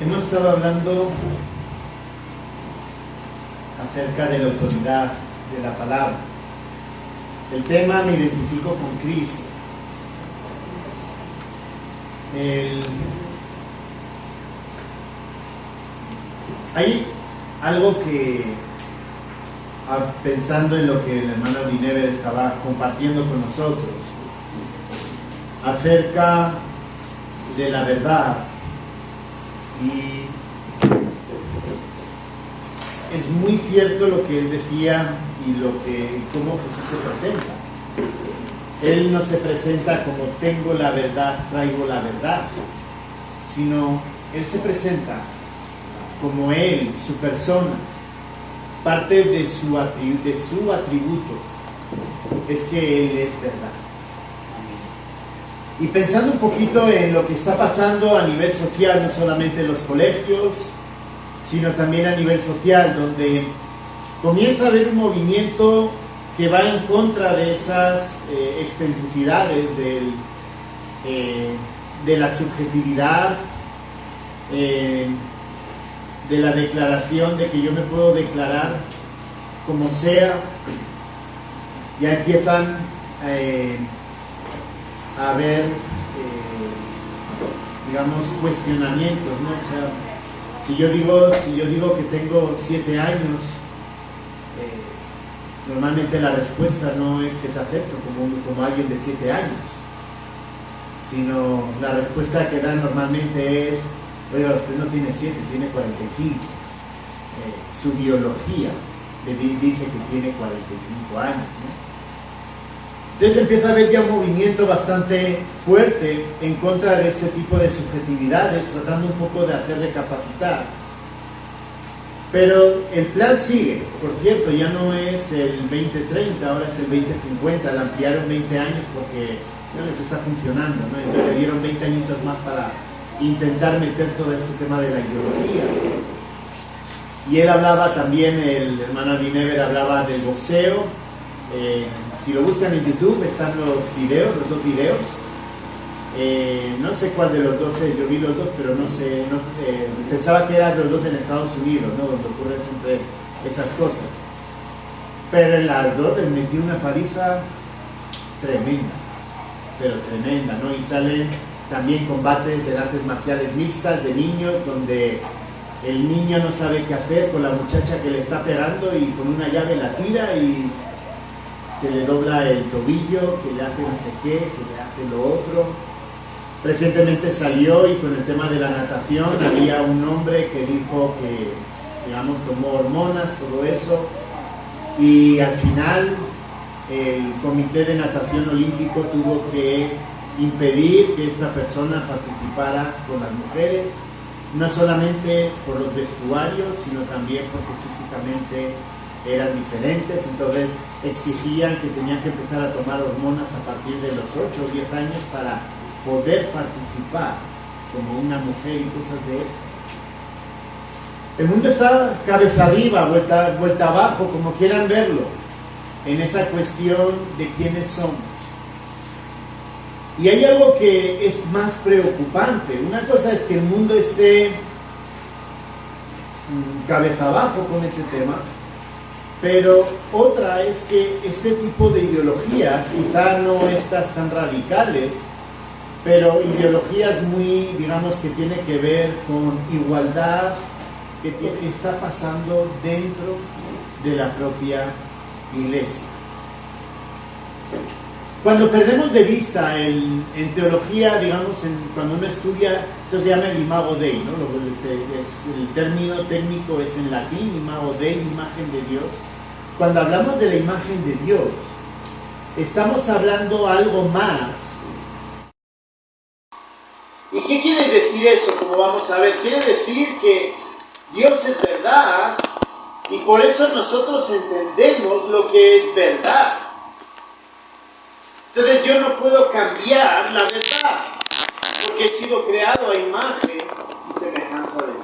Hemos estado hablando acerca de la autoridad de la palabra. El tema me identifico con Cristo. Hay algo que, pensando en lo que el hermano Dinever estaba compartiendo con nosotros, acerca de la verdad, y es muy cierto lo que él decía y cómo Jesús se presenta. Él no se presenta como tengo la verdad, traigo la verdad, sino él se presenta como él, su persona. Parte de su atributo es que él es verdad. Y pensando un poquito en lo que está pasando a nivel social, no solamente en los colegios, sino también a nivel social, donde comienza a haber un movimiento que va en contra de esas excentricidades de la subjetividad, de la declaración de que yo me puedo declarar como sea. Ya empiezan a haber, digamos, cuestionamientos, ¿no? O sea, si yo digo que tengo 7 años, normalmente la respuesta no es que te acepto como alguien de 7 años, sino la respuesta que dan normalmente es: oiga, usted no tiene 7, tiene 45. Su biología le dice que tiene 45 años, ¿no? Entonces empieza a haber ya un movimiento bastante fuerte en contra de este tipo de subjetividades, tratando un poco de hacer recapacitar. Pero el plan sigue. Por cierto, ya no es el 2030, ahora es el 2050. Le ampliaron 20 años porque no les está funcionando, ¿no? Entonces le dieron 20 añitos más para intentar meter todo este tema de la ideología. Y él hablaba también, el hermano Dinever hablaba del boxeo. Si lo buscan en YouTube están los dos videos. No sé cuál de los dos es, yo vi los dos, pero no sé, pensaba que eran los dos en Estados Unidos, ¿no? Donde ocurren siempre esas cosas. Pero en las dos les metió una paliza tremenda, pero tremenda, ¿no? Y salen también combates de artes marciales mixtas de niños, donde el niño no sabe qué hacer con la muchacha que le está pegando y con una llave la tira y que le dobla el tobillo, que le hace no sé qué, que le hace lo otro. Recientemente salió, y con el tema de la natación, había un hombre que dijo que, digamos, tomó hormonas, todo eso, y al final el Comité de Natación Olímpico tuvo que impedir que esta persona participara con las mujeres, no solamente por los vestuarios, sino también porque físicamente eran diferentes. Entonces exigían que tenían que empezar a tomar hormonas a partir de los 8 o 10 años para poder participar como una mujer y cosas de esas. El mundo está cabeza arriba, vuelta abajo, como quieran verlo, en esa cuestión de quiénes somos. Y hay algo que es más preocupante. Una cosa es que el mundo esté cabeza abajo con ese tema, pero otra es que este tipo de ideologías, quizá no estas tan radicales, pero ideologías muy, digamos, que tiene que ver con igualdad, que está pasando dentro de la propia iglesia. Cuando perdemos de vista en teología, digamos, cuando uno estudia, eso se llama el imago Dei, ¿no? El término técnico es en latín, imago Dei, imagen de Dios. Cuando hablamos de la imagen de Dios, estamos hablando algo más. ¿Y qué quiere decir eso? Como vamos a ver, quiere decir que Dios es verdad y por eso nosotros entendemos lo que es verdad. Entonces yo no puedo cambiar la verdad, porque he sido creado a imagen y semejanza de Dios.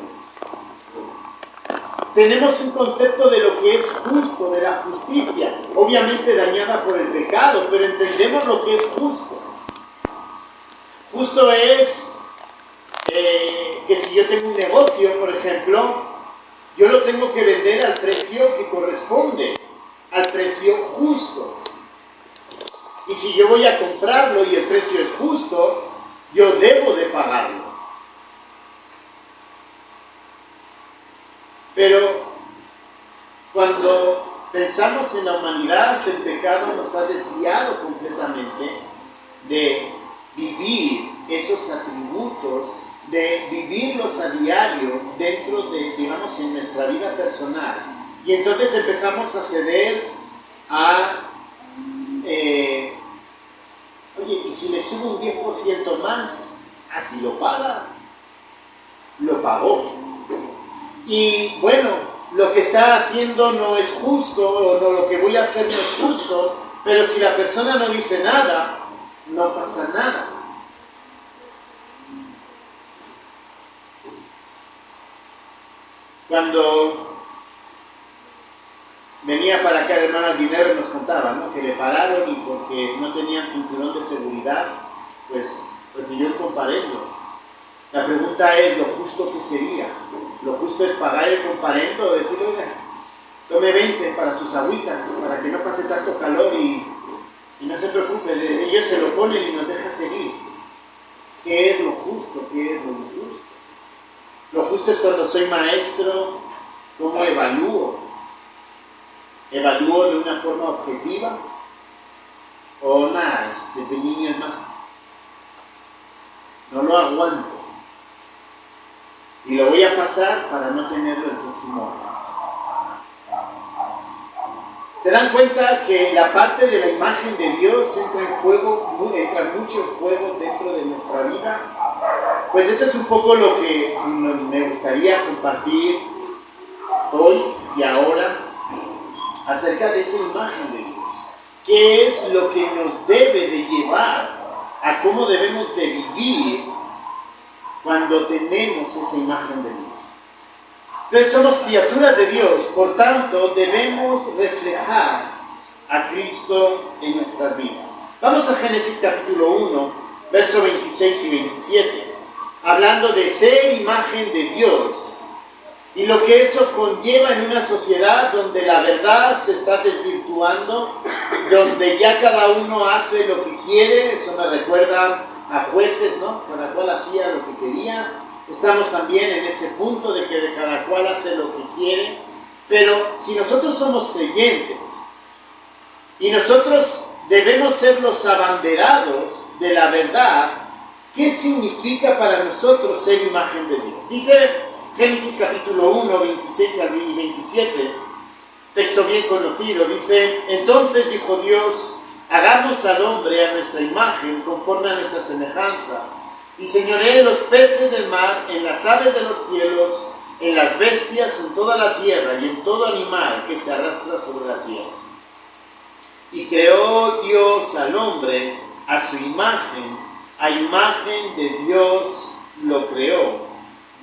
Tenemos un concepto de lo que es justo, de la justicia, obviamente dañada por el pecado, pero entendemos lo que es justo. Justo es que si yo tengo un negocio, por ejemplo, yo lo tengo que vender al precio que corresponde, al precio justo. Y si yo voy a comprarlo y el precio es justo, yo debo de pagarlo. Pero cuando pensamos en la humanidad, el pecado nos ha desviado completamente de vivir esos atributos, de vivirlos a diario dentro de, digamos, en nuestra vida personal. Y entonces empezamos a ceder a, oye, ¿y si le subo un 10% más? Así lo paga. Lo pagó. Y bueno, lo que está haciendo no es justo, o no, lo que voy a hacer no es justo, pero si la persona no dice nada, no pasa nada. Cuando venía para acá el hermano Aldinero nos contaba, ¿no?, que le pararon y porque no tenían cinturón de seguridad, pues recibió el comparendo. La pregunta es, ¿lo justo qué sería? ¿Lo justo es pagar el comparendo o decir, oiga, tome 20 para sus agüitas, para que no pase tanto calor y no se preocupe, ellos se lo ponen y nos deja seguir? ¿Qué es lo justo? ¿Qué es lo injusto? Lo justo es cuando soy maestro, ¿cómo evalúo? ¿Evalúo de una forma objetiva? ¿O nada, este niño es más? No lo aguanto. Y lo voy a pasar para no tenerlo el próximo año. ¿Se dan cuenta que la parte de la imagen de Dios entra mucho en juego dentro de nuestra vida? Pues eso es un poco lo que me gustaría compartir hoy y ahora acerca de esa imagen de Dios. ¿Qué es lo que nos debe de llevar a cómo debemos de vivir cuando tenemos esa imagen de Dios? Entonces somos criaturas de Dios, por tanto debemos reflejar a Cristo en nuestras vidas. Vamos a Génesis capítulo 1, versos 26 y 27, hablando de ser imagen de Dios y lo que eso conlleva en una sociedad donde la verdad se está desvirtuando, donde ya cada uno hace lo que quiere. Eso me recuerda a Jueces, ¿no? Cada cual hacía lo que quería. Estamos también en ese punto de que cada cual hace lo que quiere. Pero si nosotros somos creyentes y nosotros debemos ser los abanderados de la verdad, ¿qué significa para nosotros ser imagen de Dios? Dice Génesis capítulo 1, 26 y 27, texto bien conocido, dice: entonces dijo Dios, hagamos al hombre a nuestra imagen, conforme a nuestra semejanza, y señoree los peces del mar, en las aves de los cielos, en las bestias, en toda la tierra, y en todo animal que se arrastra sobre la tierra. Y creó Dios al hombre a su imagen, a imagen de Dios lo creó,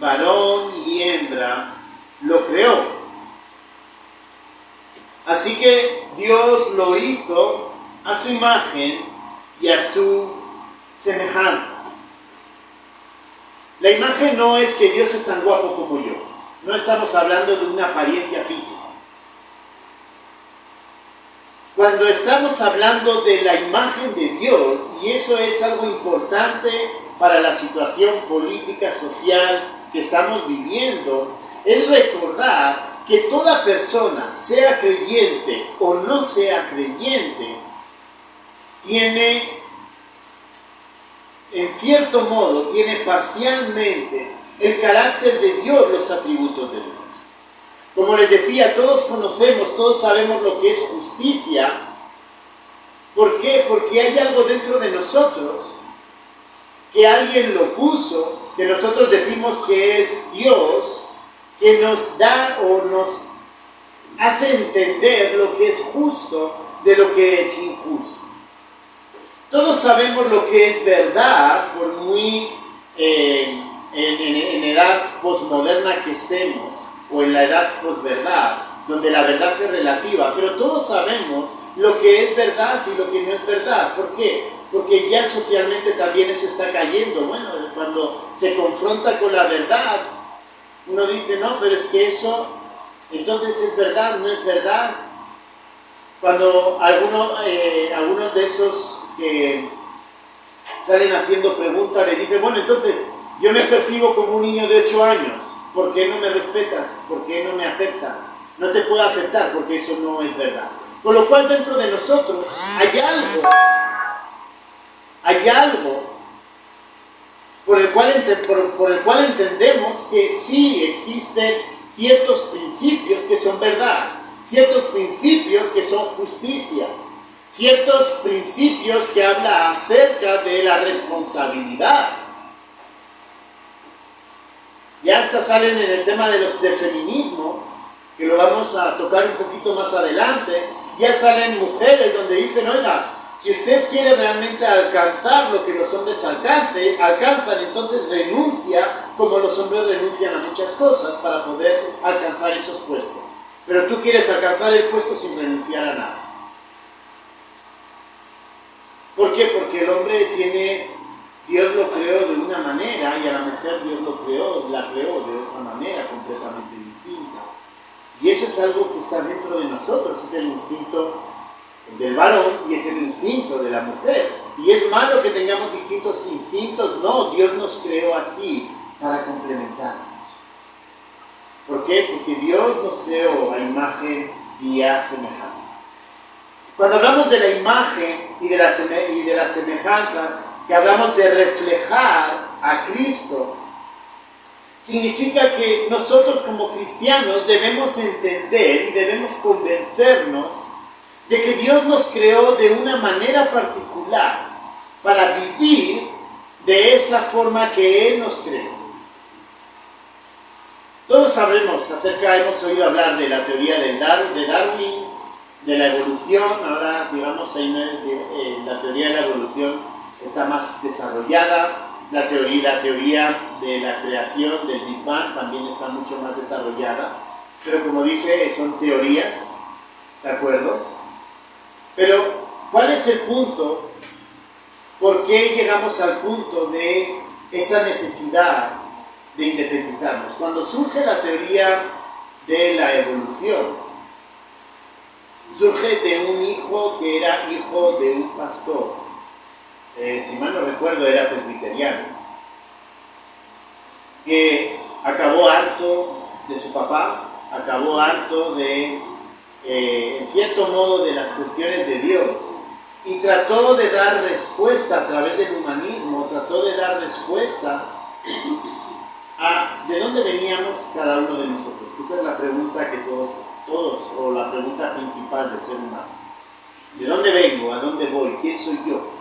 varón y hembra lo creó. Así que Dios lo hizo a su imagen y a su semejanza. La imagen no es que Dios es tan guapo como yo. No estamos hablando de una apariencia física. Cuando estamos hablando de la imagen de Dios, y eso es algo importante para la situación política, social que estamos viviendo, es recordar que toda persona, sea creyente o no sea creyente, tiene, en cierto modo, tiene parcialmente el carácter de Dios, los atributos de Dios. Como les decía, todos conocemos, todos sabemos lo que es justicia. ¿Por qué? Porque hay algo dentro de nosotros que alguien lo puso, que nosotros decimos que es Dios, que nos da o nos hace entender lo que es justo de lo que es injusto. Todos sabemos lo que es verdad, por muy en edad posmoderna que estemos, o en la edad posverdad, donde la verdad es relativa, pero todos sabemos lo que es verdad y lo que no es verdad. ¿Por qué? porque ya socialmente también eso está cayendo. Bueno, cuando se confronta con la verdad, uno dice, no, pero es que eso, entonces es verdad, no es verdad. Cuando algunos de esos que salen haciendo preguntas le dicen, bueno, entonces yo me percibo como un niño de 8 años, ¿por qué no me respetas? ¿Por qué no me aceptas? No te puedo aceptar porque eso no es verdad. Con lo cual dentro de nosotros hay algo por el cual entendemos que sí existen ciertos principios que son verdad, ciertos principios que son justicia, ciertos principios que hablan acerca de la responsabilidad. Ya hasta salen en el tema del feminismo, que lo vamos a tocar un poquito más adelante, ya salen mujeres donde dicen, oiga, si usted quiere realmente alcanzar lo que los hombres alcanzan, entonces renuncia como los hombres renuncian a muchas cosas para poder alcanzar esos puestos. Pero tú quieres alcanzar el puesto sin renunciar a nada. ¿Por qué? Porque el hombre Dios lo creó de una manera y a la mujer Dios la creó de otra manera completamente distinta. Y eso es algo que está dentro de nosotros, es el instinto del varón y es el instinto de la mujer. Y es malo que tengamos distintos instintos, no, Dios nos creó así para complementarnos. ¿Por qué? Porque Dios nos creó a imagen y a semejanza. Cuando hablamos de la imagen y de la semejanza, que hablamos de reflejar a Cristo, significa que nosotros como cristianos debemos entender y debemos convencernos de que Dios nos creó de una manera particular para vivir de esa forma que Él nos creó. Todos sabemos hemos oído hablar de la teoría de Darwin, de la evolución. Ahora, digamos, la teoría de la evolución está más desarrollada. La teoría de la creación del Big Bang también está mucho más desarrollada. Pero como dice, son teorías, ¿de acuerdo? Pero, ¿cuál es el punto? ¿Por qué llegamos al punto de esa necesidad de independizarnos? Cuando surge la teoría de la evolución, surge de un hijo que era hijo de un pastor. Si mal no recuerdo, era presbiteriano, que acabó harto de su papá, acabó harto de, en cierto modo, de las cuestiones de Dios, y trató de dar respuesta a través del humanismo, trató de dar respuesta a de dónde veníamos cada uno de nosotros. Esa es la pregunta que todos, o la pregunta principal del ser humano. ¿De dónde vengo? ¿A dónde voy? ¿Quién soy yo?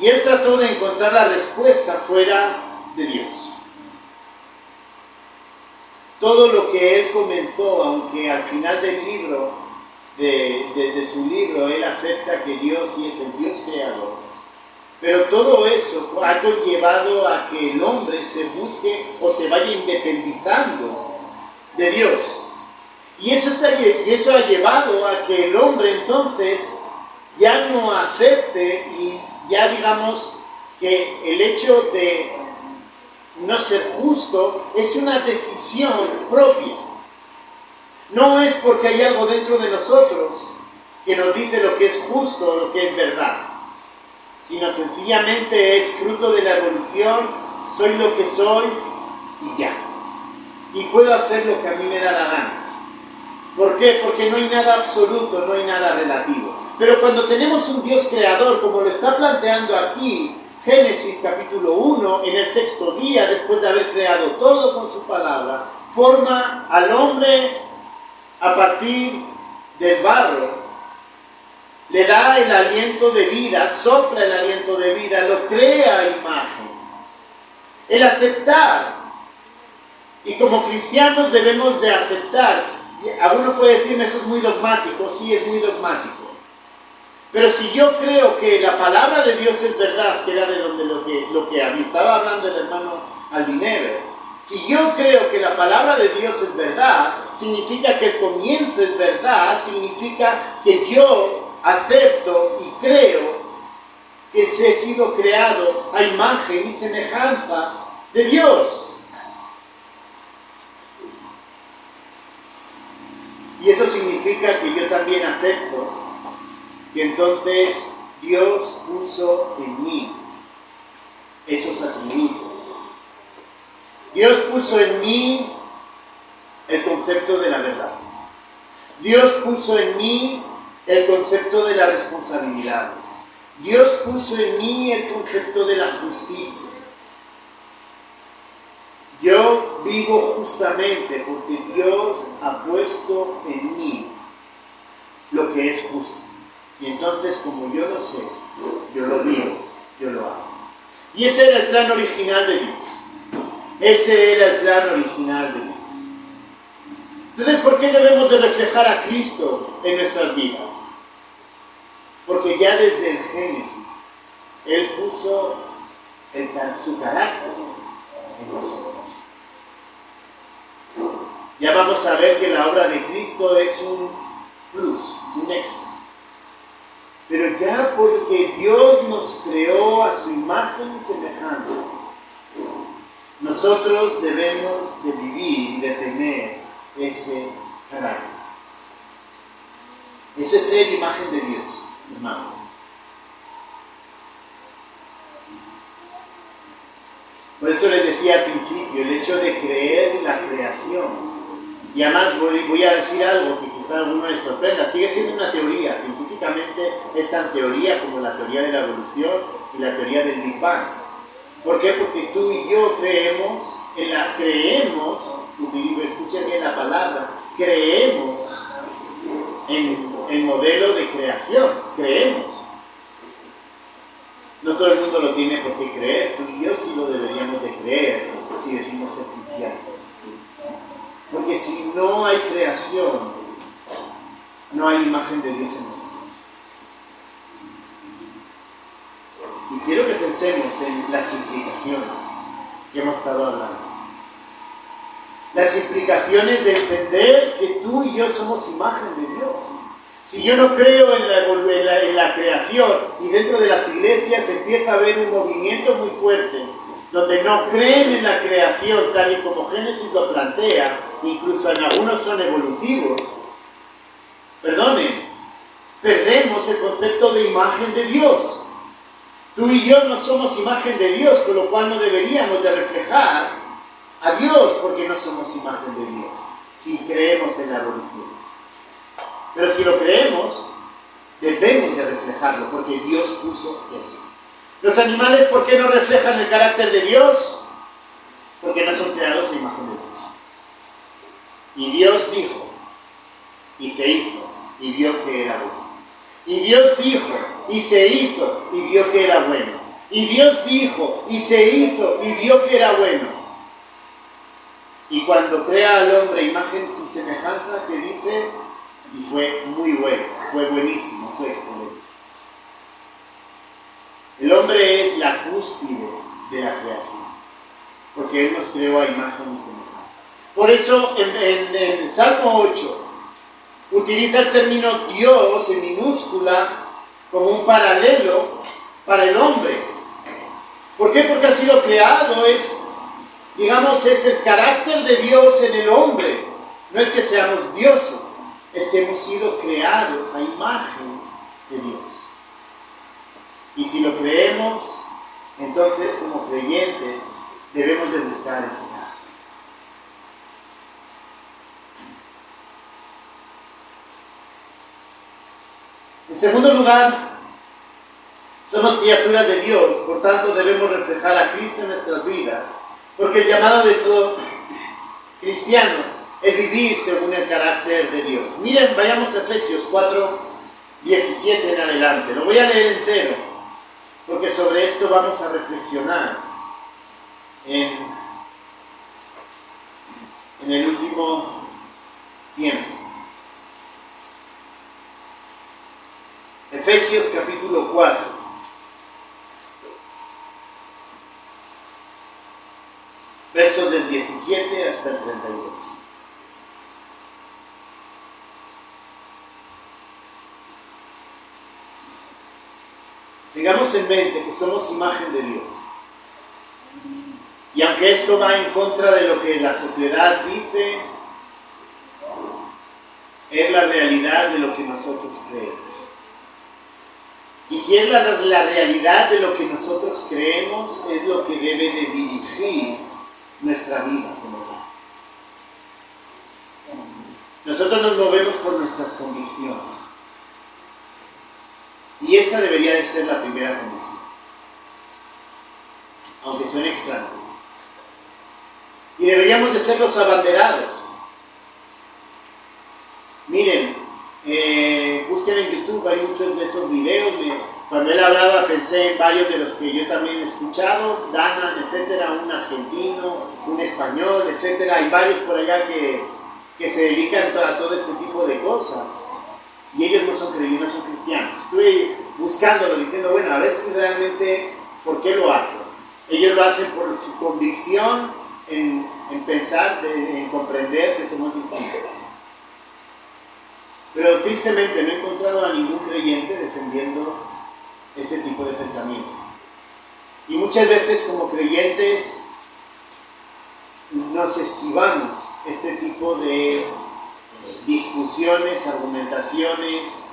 Y él trató de encontrar la respuesta fuera de Dios. Todo lo que él comenzó, aunque al final del libro, de su libro, él acepta que Dios sí es el Dios creador, pero todo eso ha conllevado a que el hombre se busque o se vaya independizando de Dios. Y eso ha llevado a que el hombre entonces ya no acepte y ya digamos que el hecho de no ser justo es una decisión propia. No es porque hay algo dentro de nosotros que nos dice lo que es justo o lo que es verdad, sino sencillamente es fruto de la evolución, soy lo que soy y ya. Y puedo hacer lo que a mí me da la gana. ¿Por qué? Porque no hay nada absoluto, no hay nada relativo. Pero cuando tenemos un Dios creador, como lo está planteando aquí Génesis capítulo 1, en el 6º día, después de haber creado todo con su palabra, forma al hombre a partir del barro, le da el aliento de vida, sopla el aliento de vida, lo crea a imagen. El aceptar, y como cristianos debemos de aceptar. Alguno puede decirme, eso es muy dogmático. Sí, es muy dogmático. Pero si yo creo que la palabra de Dios es verdad, que era de donde lo que estaba hablando el hermano Aldinever, si yo creo que la palabra de Dios es verdad, significa que el comienzo es verdad, significa que yo acepto y creo que he sido creado a imagen y semejanza de Dios. Y eso significa que yo también acepto que entonces Dios puso en mí esos atributos. Dios puso en mí el concepto de la verdad. Dios puso en mí el concepto de las responsabilidades. Dios puso en mí el concepto de la justicia. Yo vivo justamente porque Dios ha puesto en mí lo que es justo. Y entonces, como yo lo sé, yo lo vivo, yo lo hago. Y ese era el plan original de Dios. Ese era el plan original de Dios. Entonces, ¿por qué debemos de reflejar a Cristo en nuestras vidas? Porque ya desde el Génesis, Él puso su carácter en nosotros. Ya vamos a ver que la obra de Cristo es un plus, un extra. Pero ya porque Dios nos creó a su imagen y semejanza, nosotros debemos de vivir y de tener ese carácter. Eso es ser imagen de Dios, hermanos. Por eso les decía al principio, el hecho de creer en la creación. Y además voy a decir algo que quizá a alguno les sorprenda. Sigue siendo una teoría. Científicamente es tan teoría como la teoría de la evolución y la teoría del Big Bang. ¿Por qué? Porque tú y yo creemos, escuchen bien la palabra, creemos en el modelo de creación. Creemos. No todo el mundo lo tiene por qué creer. Tú y yo sí lo deberíamos de creer si decimos ser cristianos. Porque si no hay creación, no hay imagen de Dios en nosotros. Y quiero que pensemos en las implicaciones que hemos estado hablando. Las implicaciones de entender que tú y yo somos imagen de Dios. Si yo no creo en la creación y dentro de las iglesias empieza a haber un movimiento muy fuerte donde no creen en la creación tal y como Génesis lo plantea, incluso en algunos son evolutivos, perdemos el concepto de imagen de Dios. Tú y yo no somos imagen de Dios, con lo cual no deberíamos de reflejar a Dios porque no somos imagen de Dios, si creemos en la evolución. Pero si lo creemos, debemos de reflejarlo porque Dios puso eso. Los animales, ¿por qué no reflejan el carácter de Dios? Porque no son creados a imagen de Dios. Y Dios dijo, y se hizo, y vio que era bueno. Y Dios dijo, y se hizo, y vio que era bueno. Y Dios dijo, y se hizo, y vio que era bueno. Y cuando crea al hombre imagen y semejanza, que dice, y fue muy bueno, fue buenísimo, fue excelente. El hombre es la cúspide de la creación, porque Él nos creó a imagen y semejanza. Por eso en el Salmo 8 utiliza el término Dios en minúscula como un paralelo para el hombre. ¿Por qué? Porque ha sido creado, es el carácter de Dios en el hombre. No es que seamos dioses, es que hemos sido creados a imagen de Dios. Y si lo creemos, entonces como creyentes debemos de buscar ese carácter. En segundo lugar, somos criaturas de Dios, por tanto debemos reflejar a Cristo en nuestras vidas, porque el llamado de todo cristiano es vivir según el carácter de Dios. Miren, vayamos a Efesios 4, 17 en adelante. Lo voy a leer entero, porque sobre esto vamos a reflexionar en el último tiempo. Efesios capítulo 4. Versos del 17 hasta el 32. Tengamos en mente que somos imagen de Dios. Y aunque esto va en contra de lo que la sociedad dice, es la realidad de lo que nosotros creemos. Y si es la realidad de lo que nosotros creemos, es lo que debe de dirigir nuestra vida como tal. Nosotros nos movemos por nuestras convicciones. Y esta debería de ser la primera convicción. Aunque suene extraño. Y deberíamos de ser los abanderados. Miren, busquen en YouTube, hay muchos de esos videos. Cuando él hablaba pensé en varios de los que yo también he escuchado, Danan, etcétera, un argentino, un español, etcétera. Hay varios por allá que se dedican a todo este tipo de cosas. Y ellos no son creyentes, no son cristianos. Estuve buscándolo, diciendo, bueno, a ver si realmente, ¿por qué lo hacen? Ellos lo hacen por su convicción en pensar, en comprender que somos distintos. Pero tristemente no he encontrado a ningún creyente defendiendo ese tipo de pensamiento. Y muchas veces como creyentes nos esquivamos este tipo de discusiones, argumentaciones,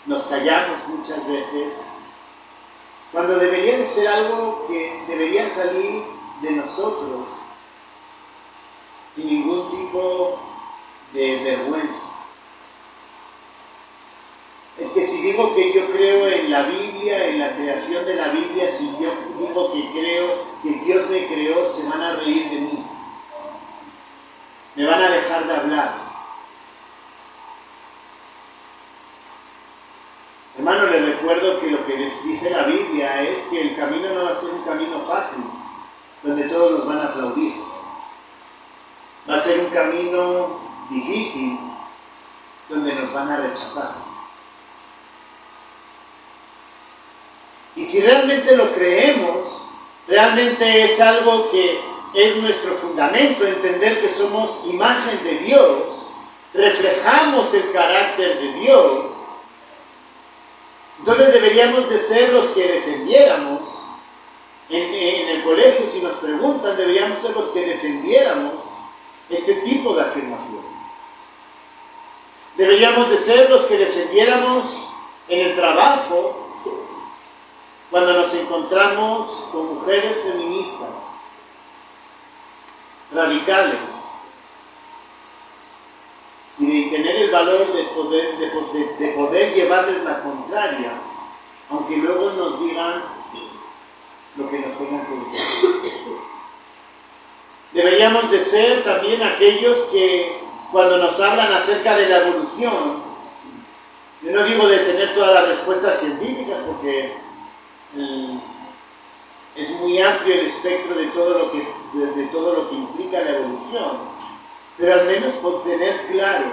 nos callamos muchas veces, cuando debería de ser algo que debería salir de nosotros sin ningún tipo de vergüenza. Es que si digo que yo creo en la Biblia, en la creación de la Biblia, si yo digo que creo que Dios me creó, se van a reír de mí. Me van a dejar de hablar. Hermano, les recuerdo que lo que dice la Biblia es que el camino no va a ser un camino fácil, donde todos nos van a aplaudir. Va a ser un camino difícil, donde nos van a rechazar. Y si realmente lo creemos, realmente es algo que es nuestro fundamento, entender que somos imagen de Dios, reflejamos el carácter de Dios, entonces deberíamos de ser los que defendiéramos, en el colegio si nos preguntan, deberíamos ser los que defendiéramos este tipo de afirmaciones. Deberíamos de ser los que defendiéramos en el trabajo, cuando nos encontramos con mujeres feministas, radicales, y de tener el valor de poder llevarles la contraria, aunque luego nos digan lo que nos tengan que decir. Deberíamos de ser también aquellos que cuando nos hablan acerca de la evolución, yo no digo de tener todas las respuestas científicas porque es muy amplio el espectro de todo lo que implica la evolución, pero al menos por tener claro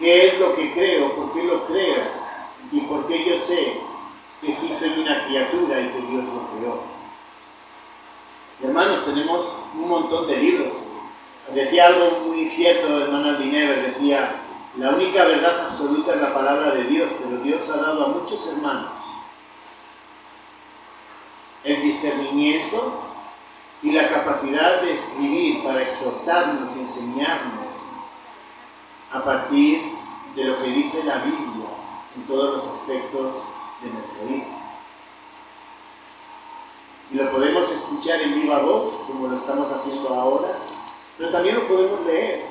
qué es lo que creo, por qué lo creo y por qué yo sé que sí soy una criatura y que Dios lo creó. Hermanos, tenemos un montón de libros. Decía algo muy cierto el hermano Aldinever, decía, la única verdad absoluta es la palabra de Dios, pero Dios ha dado a muchos hermanos el discernimiento y la capacidad de escribir para exhortarnos y enseñarnos a partir de lo que dice la Biblia en todos los aspectos de nuestra vida. Y lo podemos escuchar en viva voz, como lo estamos haciendo ahora, pero también lo podemos leer.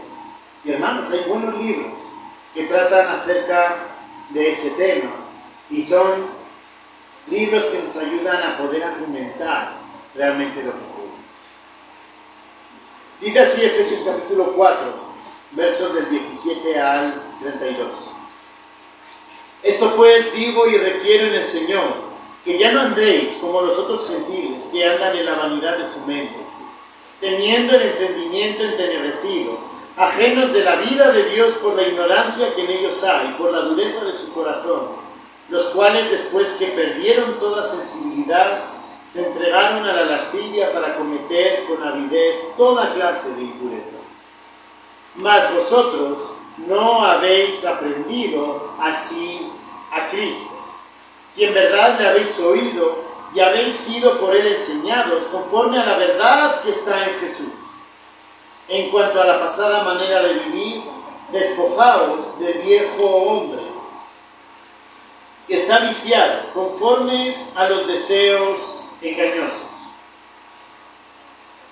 Y hermanos, hay buenos libros que tratan acerca de ese tema y son libros que nos ayudan a poder argumentar realmente lo que creemos. Dice así Efesios capítulo 4, versos del 17 al 32. Esto pues digo y requiero en el Señor, que ya no andéis como los otros gentiles que andan en la vanidad de su mente, teniendo el entendimiento entenebrecido, ajenos de la vida de Dios por la ignorancia que en ellos hay, por la dureza de su corazón, los cuales después que perdieron toda sensibilidad, se entregaron a la lascivia para cometer con avidez toda clase de impurezas. Mas vosotros no habéis aprendido así a Cristo, Si en verdad le habéis oído y habéis sido por él enseñados, conforme a la verdad que está en Jesús. En cuanto a la pasada manera de vivir, despojaos del viejo hombre, que está viciado conforme a los deseos engañosos.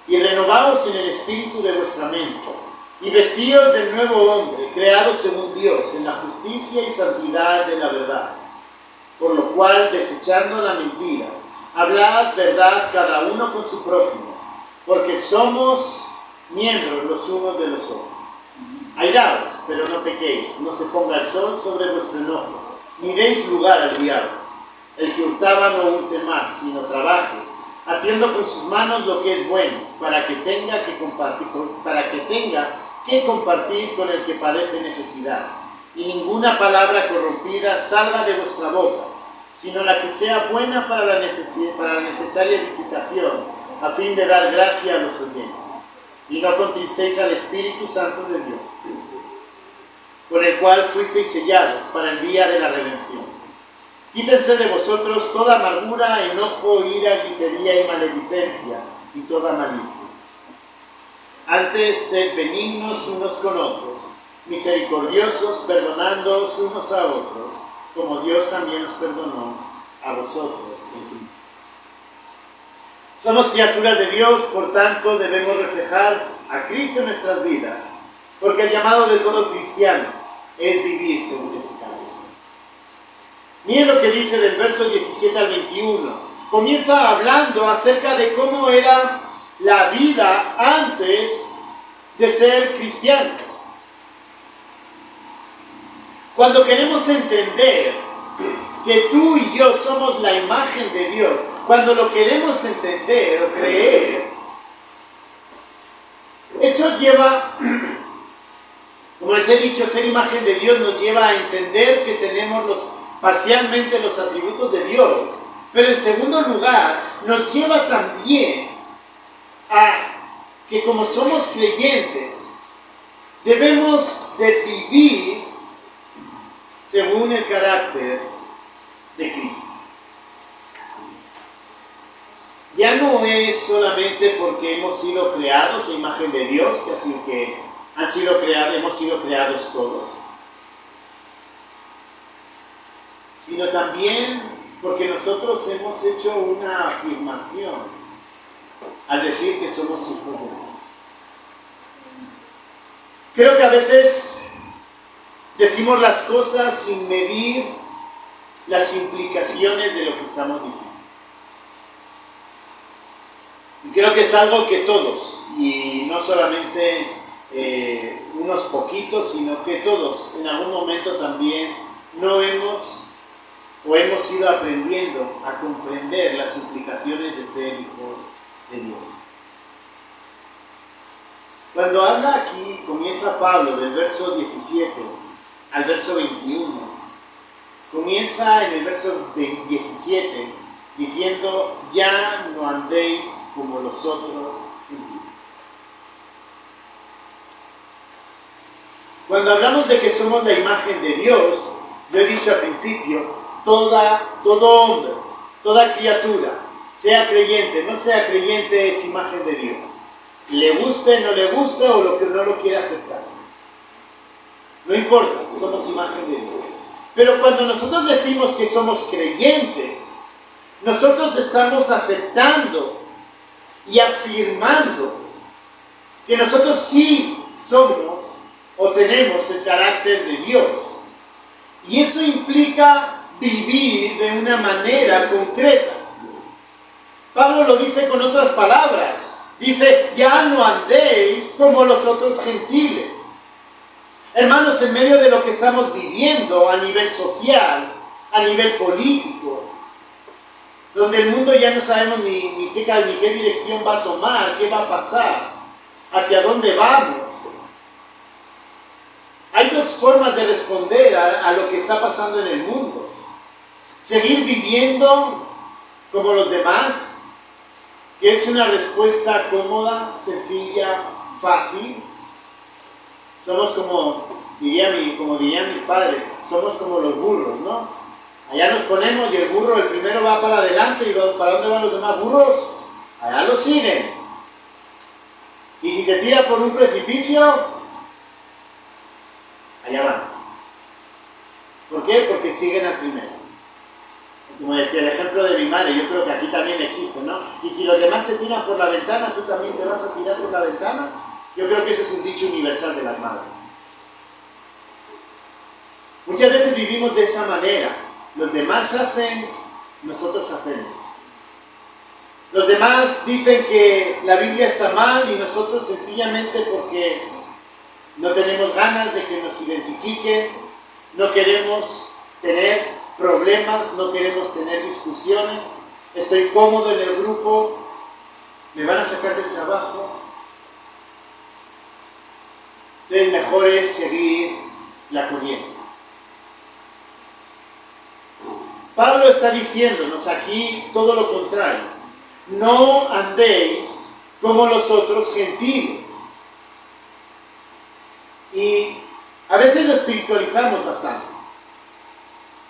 Y renovaos en el espíritu de vuestra mente, y vestíos del nuevo hombre, creado según Dios, en la justicia y santidad de la verdad. Por lo cual, desechando la mentira, hablad verdad cada uno con su prójimo, porque somos miembros los unos de los otros. Airaos, pero no pequéis, no se ponga el sol sobre vuestro enojo, ni deis lugar al diablo. El que hurtaba no hurte más, sino trabaje, haciendo con sus manos lo que es bueno, para que tenga que compartir con el que padece necesidad. Y ninguna palabra corrompida salga de vuestra boca, sino la que sea buena para la necesaria edificación, a fin de dar gracia a los oyentes. Y no contristéis al Espíritu Santo de Dios, por el cual fuisteis sellados para el día de la redención. Quítense de vosotros toda amargura, enojo, ira, gritería y maledicencia, y toda malicia. Antes, sed benignos unos con otros, misericordiosos, perdonándoos unos a otros, como Dios también os perdonó a vosotros en Cristo. Somos criaturas de Dios, por tanto debemos reflejar a Cristo en nuestras vidas, porque el llamado de todo cristiano es vivir según ese carácter. Miren lo que dice del verso 17 al 21. Comienza hablando acerca de cómo era la vida antes de ser cristianos. Cuando queremos entender que tú y yo somos la imagen de Dios, cuando lo queremos entender o creer, eso lleva, como les he dicho, ser imagen de Dios nos lleva a entender que tenemos parcialmente los atributos de Dios, pero en segundo lugar nos lleva también a que como somos creyentes debemos de vivir según el carácter de Cristo. Ya no es solamente porque hemos sido creados a imagen de Dios, que así que hemos sido creados todos, sino también porque nosotros hemos hecho una afirmación al decir que somos hijos de Dios. Creo que a veces decimos las cosas sin medir las implicaciones de lo que estamos diciendo. Y creo que es algo que todos, y no solamente unos poquitos, sino que todos en algún momento también no hemos ido aprendiendo a comprender las implicaciones de ser hijos de Dios. Cuando habla aquí, comienza Pablo del verso 17 al verso 21, comienza en el verso 17 diciendo: ya no andéis como los otros gentiles. Cuando hablamos de que somos la imagen de Dios, lo he dicho al principio, todo hombre, toda criatura, sea creyente, no sea creyente, es imagen de Dios. Le guste, no le guste, o lo que no lo quiera aceptar. No importa, somos imagen de Dios. Pero cuando nosotros decimos que somos creyentes, nosotros estamos aceptando y afirmando que nosotros sí somos o tenemos el carácter de Dios. Y eso implica vivir de una manera concreta. Pablo lo dice con otras palabras. Dice: ya no andéis como los otros gentiles. Hermanos, en medio de lo que estamos viviendo a nivel social, a nivel político, donde el mundo ya no sabemos ni qué dirección va a tomar, qué va a pasar, hacia dónde vamos. Hay dos formas de responder a lo que está pasando en el mundo. Seguir viviendo como los demás, que es una respuesta cómoda, sencilla, fácil. Somos como dirían mis padres, somos como los burros, ¿no? Allá nos ponemos y el burro, el primero va para adelante y ¿para dónde van los demás burros? Allá lo siguen. Y si se tira por un precipicio, allá van. ¿Por qué? Porque siguen al primero. Como decía el ejemplo de mi madre, yo creo que aquí también existe, ¿no? Y si los demás se tiran por la ventana, ¿tú también te vas a tirar por la ventana? Yo creo que ese es un dicho universal de las madres. Muchas veces vivimos de esa manera. Los demás hacen, nosotros hacemos. Los demás dicen que la Biblia está mal y nosotros sencillamente porque no tenemos ganas de que nos identifiquen, no queremos tener problemas, no queremos tener discusiones, estoy cómodo en el grupo, me van a sacar del trabajo. Entonces mejor es seguir la corriente. Pablo está diciéndonos aquí todo lo contrario. No andéis como los otros gentiles. Y a veces lo espiritualizamos bastante.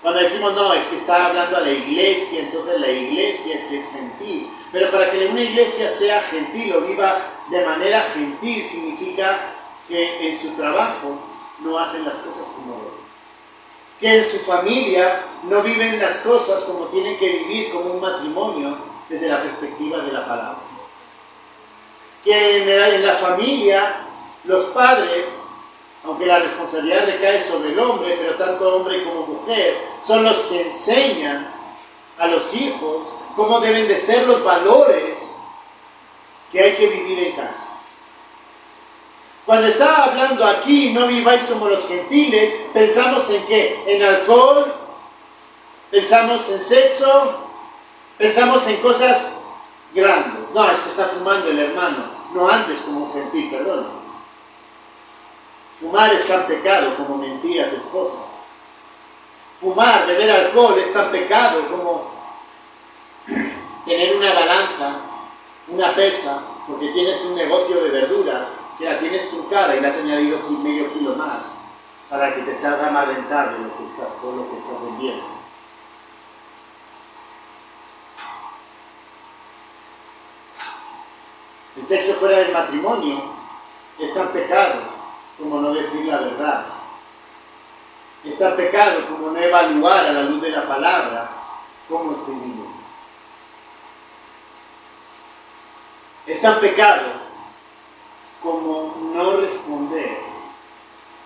Cuando decimos, no, es que está hablando a la iglesia, entonces la iglesia es que es gentil. Pero para que una iglesia sea gentil o viva de manera gentil, significa que en su trabajo no hacen las cosas como deben. Que en su familia no viven las cosas como tienen que vivir como un matrimonio desde la perspectiva de la palabra. Que en la familia los padres, aunque la responsabilidad recae sobre el hombre, pero tanto hombre como mujer, son los que enseñan a los hijos cómo deben de ser los valores que hay que vivir en casa. Cuando está hablando aquí, no viváis como los gentiles, pensamos en ¿qué? En alcohol, pensamos en sexo, pensamos en cosas grandes. No, es que está fumando el hermano, no andes como un gentil, perdón. Fumar es tan pecado como mentir a tu esposa. Fumar, beber alcohol es tan pecado como tener una balanza, una pesa, porque tienes un negocio de verduras, que la tienes trucada y le has añadido medio kilo más para que te salga más rentable lo que estás vendiendo. El sexo fuera del matrimonio es tan pecado como no decir la verdad. Es tan pecado como no evaluar a la luz de la palabra cómo estoy viviendo. Es tan pecado como no responder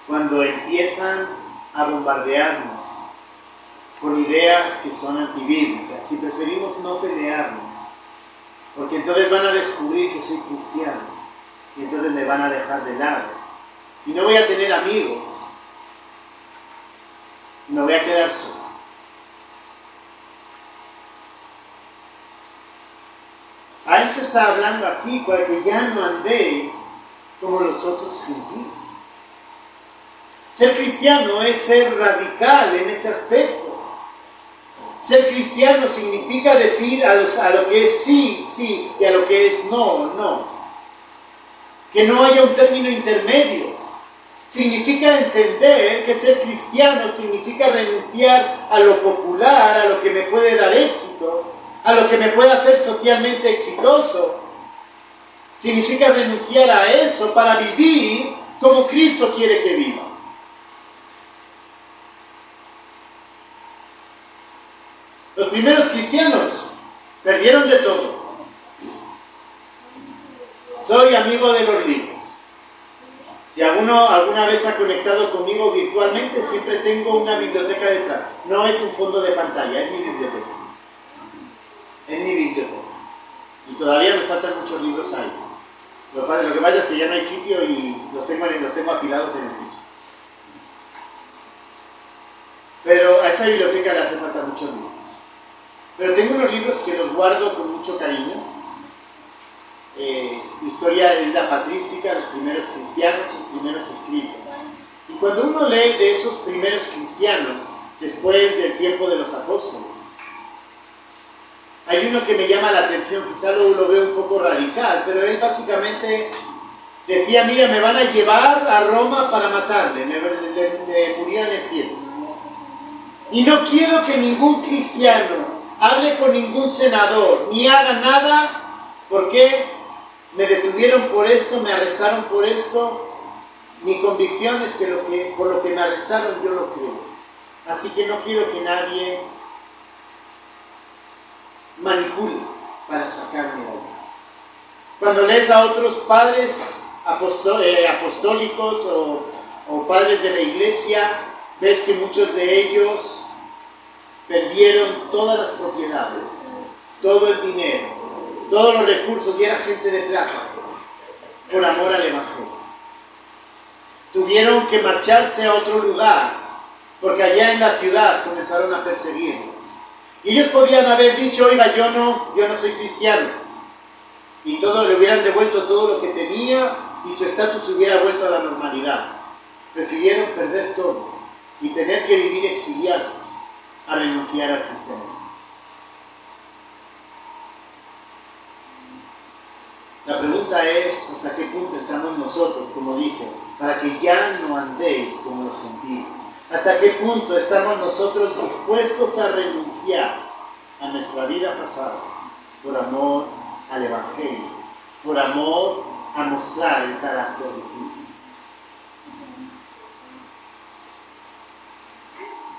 cuando empiezan a bombardearnos con ideas que son antibíblicas. Si preferimos no pelearnos, porque entonces van a descubrir que soy cristiano y entonces me van a dejar de lado y no voy a tener amigos, me voy a quedar solo. A eso está hablando aquí, para que ya no andéis como los otros gentiles. Ser cristiano es ser radical en ese aspecto. Ser cristiano significa decir a lo que es sí, sí, y a lo que es no, no. Que no haya un término intermedio. Significa entender que ser cristiano significa renunciar a lo popular, a lo que me puede dar éxito, a lo que me puede hacer socialmente exitoso. Significa renunciar a eso para vivir como Cristo quiere que viva. Los primeros cristianos perdieron de todo. Soy amigo de los libros. Si alguna vez ha conectado conmigo virtualmente, siempre tengo una biblioteca detrás. No es un fondo de pantalla, es mi biblioteca. Es mi biblioteca. Y todavía me faltan muchos libros ahí. Lo que pasa es que ya no hay sitio y los tengo apilados en el piso. Pero a esa biblioteca le hace falta muchos libros. Pero tengo unos libros que los guardo con mucho cariño. Historia de la patrística, los primeros cristianos, sus primeros escritos. Y cuando uno lee de esos primeros cristianos, después del tiempo de los apóstoles, hay uno que me llama la atención, quizá lo veo un poco radical, pero él básicamente decía, mira, me van a llevar a Roma para matarle, me murió en el cielo. Y no quiero que ningún cristiano hable con ningún senador, ni haga nada, porque me detuvieron por esto, me arrestaron por esto. Mi convicción es que, por lo que me arrestaron yo lo creo. Así que no quiero que nadie manipule para sacarme de ahí. Cuando lees a otros padres apostólicos o padres de la iglesia, ves que muchos de ellos perdieron todas las propiedades, todo el dinero, todos los recursos, y era gente de plata, por amor al Evangelio. Tuvieron que marcharse a otro lugar, porque allá en la ciudad comenzaron a perseguirlos. Y ellos podían haber dicho, oiga, yo no soy cristiano. Y le hubieran devuelto todo lo que tenía y su estatus hubiera vuelto a la normalidad. Prefirieron perder todo y tener que vivir exiliados a renunciar al cristianismo. La pregunta es, ¿hasta qué punto estamos nosotros, como dice, para que ya no andéis como los gentiles? ¿Hasta qué punto estamos nosotros dispuestos a renunciar a nuestra vida pasada por amor al Evangelio, por amor a mostrar el carácter de Cristo?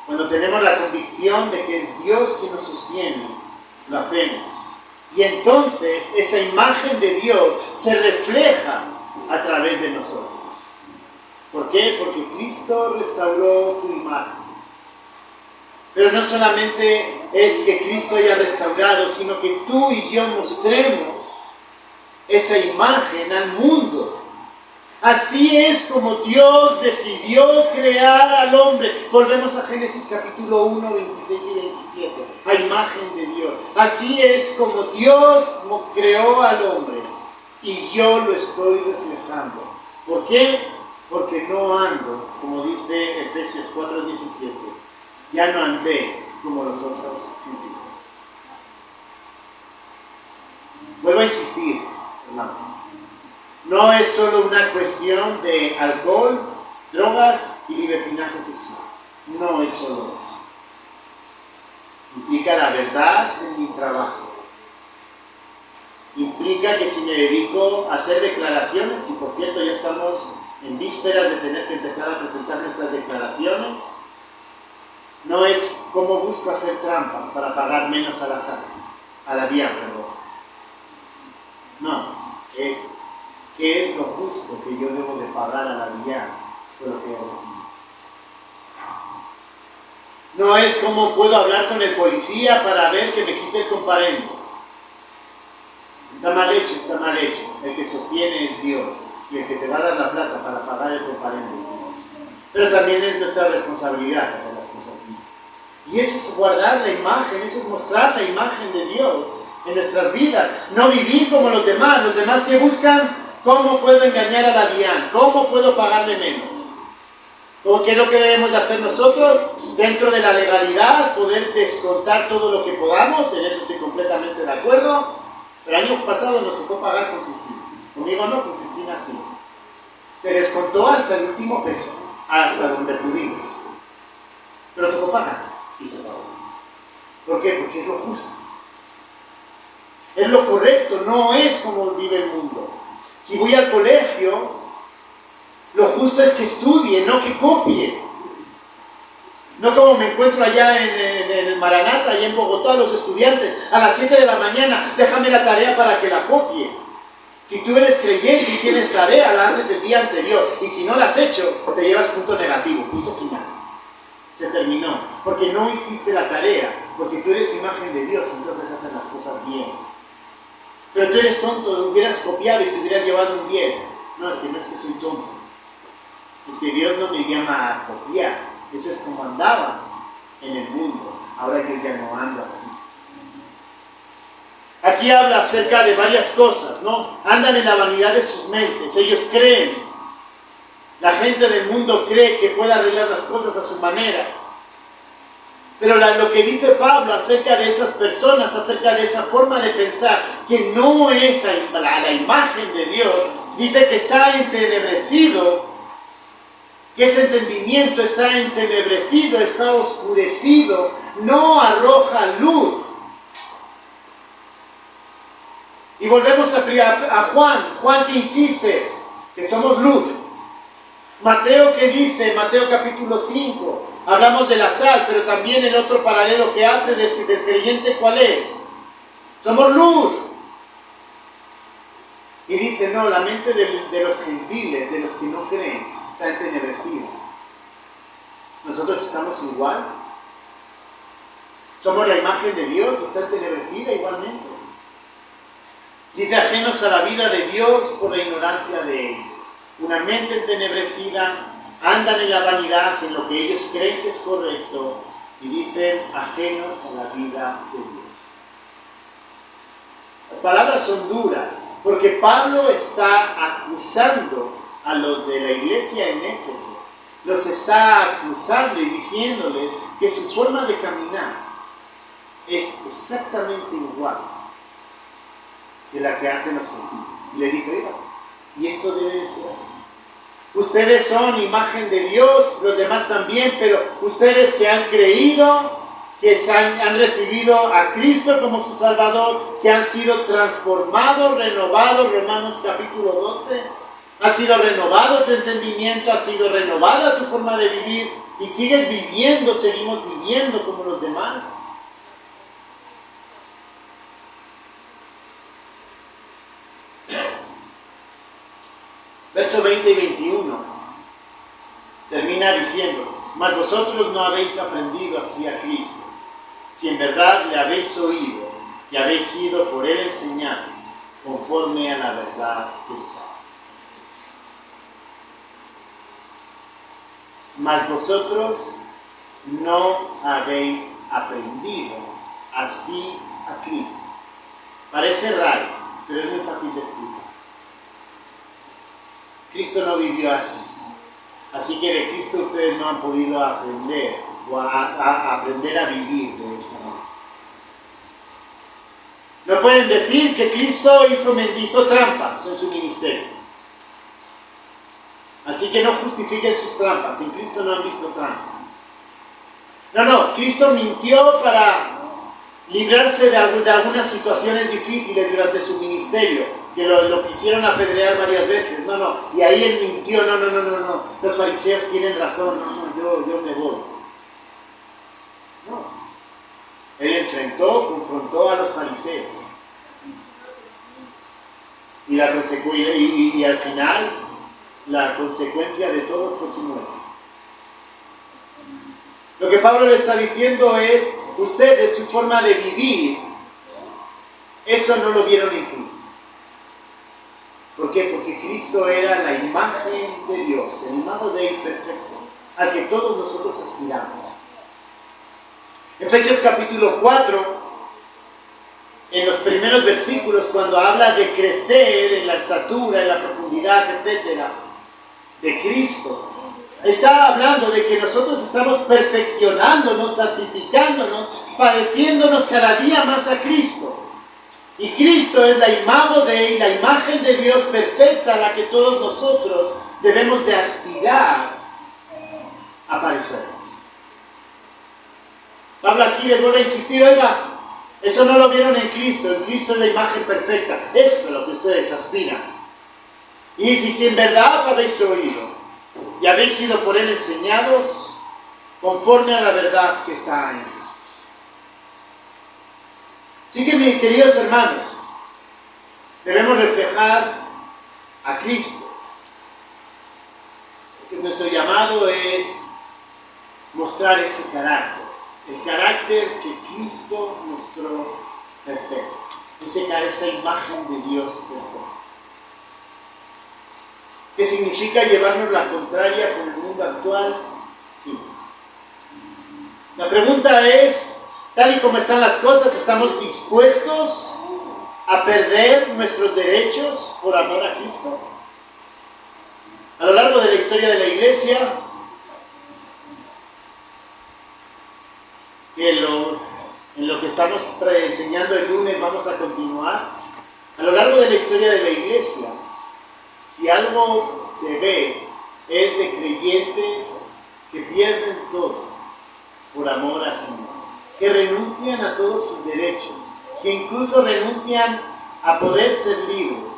Cuando tenemos la convicción de que es Dios quien nos sostiene, lo hacemos. Y entonces esa imagen de Dios se refleja a través de nosotros. ¿Por qué? Porque Cristo restauró tu imagen. Pero no solamente es que Cristo haya restaurado, sino que tú y yo mostremos esa imagen al mundo. Así es como Dios decidió crear al hombre. Volvemos a Génesis capítulo 1, 26 y 27. A imagen de Dios. Así es como Dios creó al hombre. Y yo lo estoy reflejando. ¿Por qué? Porque no ando, como dice Efesios 4, 17. Ya no andéis como los otros gentiles. Vuelvo a insistir, hermanos. No es solo una cuestión de alcohol, drogas y libertinaje sexual. No es solo eso. Implica la verdad en mi trabajo. Implica que si me dedico a hacer declaraciones, y por cierto ya estamos en vísperas de tener que empezar a presentar nuestras declaraciones, no es cómo busco hacer trampas para pagar menos a la DIAN, perdón. No, es qué es lo justo que yo debo de pagar a la DIAN por lo que he recibido. No es cómo puedo hablar con el policía para ver que me quite el comparendo. Si está mal hecho, está mal hecho. El que sostiene es Dios. Y el que te va a dar la plata para pagar el comparendo es Dios. Pero también es nuestra responsabilidad hacer las cosas bien. Y eso es guardar la imagen, eso es mostrar la imagen de Dios en nuestras vidas. No vivir como los demás que buscan cómo puedo engañar a la DIAN, cómo puedo pagarle menos. ¿Qué es lo que debemos de hacer nosotros? Dentro de la legalidad, poder descontar todo lo que podamos, en eso estoy completamente de acuerdo. Pero el año pasado nos tocó pagar con Cristina. Conmigo no, con Cristina sí. Se descontó hasta el último peso, hasta donde pudimos. Pero tocó pagar y se pagó. ¿Por qué? Porque es lo justo. Es lo correcto, no es como vive el mundo. Si voy al colegio, lo justo es que estudie, no que copie. No como me encuentro allá en el Maranata, allá en Bogotá, los estudiantes, a las 7 de la mañana, déjame la tarea para que la copie. Si tú eres creyente y tienes tarea, la haces el día anterior. Y si no la has hecho, te llevas punto negativo, punto final. Se terminó. Porque no hiciste la tarea, porque tú eres imagen de Dios, entonces hacen las cosas bien. Pero tú eres tonto, hubieras copiado y te hubieras llevado un 10. No es que soy tonto. Es que Dios no me llama a copiar. Eso es como andaba en el mundo. Ahora yo ya no ando así. Aquí habla acerca de varias cosas, ¿no? Andan en la vanidad de sus mentes. Ellos creen. La gente del mundo cree que puede arreglar las cosas a su manera. Pero lo que dice Pablo acerca de esas personas, acerca de esa forma de pensar, que no es a la imagen de Dios, dice que está entenebrecido que ese entendimiento está entenebrecido, está oscurecido, no arroja luz. Y volvemos a Juan que insiste que somos luz. Mateo que dice, Mateo capítulo 5, hablamos de la sal, pero también el otro paralelo que hace del creyente, ¿cuál es? Somos luz. Y dice, no, la mente de los gentiles, de los que no creen, está entenebrecida. Nosotros estamos igual. Somos la imagen de Dios, está entenebrecida igualmente. Dice, ajenos a la vida de Dios por la ignorancia de Él. Una mente entenebrecida, andan en la vanidad, en lo que ellos creen que es correcto, y dicen, ajenos a la vida de Dios. Las palabras son duras, porque Pablo está acusando a los de la iglesia en Éfeso. Los está acusando y diciéndoles que su forma de caminar es exactamente igual que la que hacen los gentiles. Y le dice, oiga, y esto debe de ser así. Ustedes son imagen de Dios, los demás también, pero ustedes que han creído, que han recibido a Cristo como su Salvador, que han sido transformados, renovados, Romanos capítulo 12, ha sido renovado tu entendimiento, ha sido renovada tu forma de vivir, y sigues viviendo, seguimos viviendo como los demás. Verso 20 y 21 termina diciéndoles, mas vosotros no habéis aprendido así a Cristo, si en verdad le habéis oído y habéis sido por Él enseñados, conforme a la verdad que está en Jesús. Mas vosotros no habéis aprendido así a Cristo. Parece raro, pero es muy fácil de explicar. Cristo no vivió así. Así que de Cristo ustedes no han podido aprender o aprender a vivir de esa manera. No pueden decir que Cristo hizo trampas en su ministerio. Así que no justifiquen sus trampas. En Cristo no han visto trampas. No, Cristo mintió para librarse de algunas situaciones difíciles durante su ministerio, que lo quisieron apedrear varias veces. No, y ahí él mintió, no, los fariseos tienen razón, yo me voy. No, él confrontó a los fariseos. Y al final, la consecuencia de todo fue su muerte. Lo que Pablo le está diciendo es, ustedes, su forma de vivir, eso no lo vieron en Cristo. ¿Por qué? Porque Cristo era la imagen de Dios, el imago de Él perfecto, al que todos nosotros aspiramos. Efesios capítulo 4, en los primeros versículos, cuando habla de crecer en la estatura, en la profundidad, etcétera, de Cristo, está hablando de que nosotros estamos perfeccionándonos, santificándonos, pareciéndonos cada día más a Cristo. Y Cristo es la imago de Él, la imagen de Dios perfecta a la que todos nosotros debemos de aspirar a parecernos. Pablo aquí les vuelve a insistir, oiga, eso no lo vieron en Cristo es la imagen perfecta, eso es a lo que ustedes aspiran. Y dice, si en verdad habéis oído y habéis sido por Él enseñados, conforme a la verdad que está en Jesús. Así que, mis queridos hermanos, debemos reflejar a Cristo. Porque nuestro llamado es mostrar ese carácter, el carácter que Cristo mostró perfecto, esa imagen de Dios perfecta. ¿Qué significa llevarnos la contraria con el mundo actual? Sí. La pregunta es, tal y como están las cosas, ¿estamos dispuestos a perder nuestros derechos por amor a Cristo? A lo largo de la historia de la Iglesia, en lo que estamos enseñando el lunes vamos a continuar, a lo largo de la historia de la Iglesia, si algo se ve es de creyentes que pierden todo por amor al Señor, que renuncian a todos sus derechos, que incluso renuncian a poder ser libres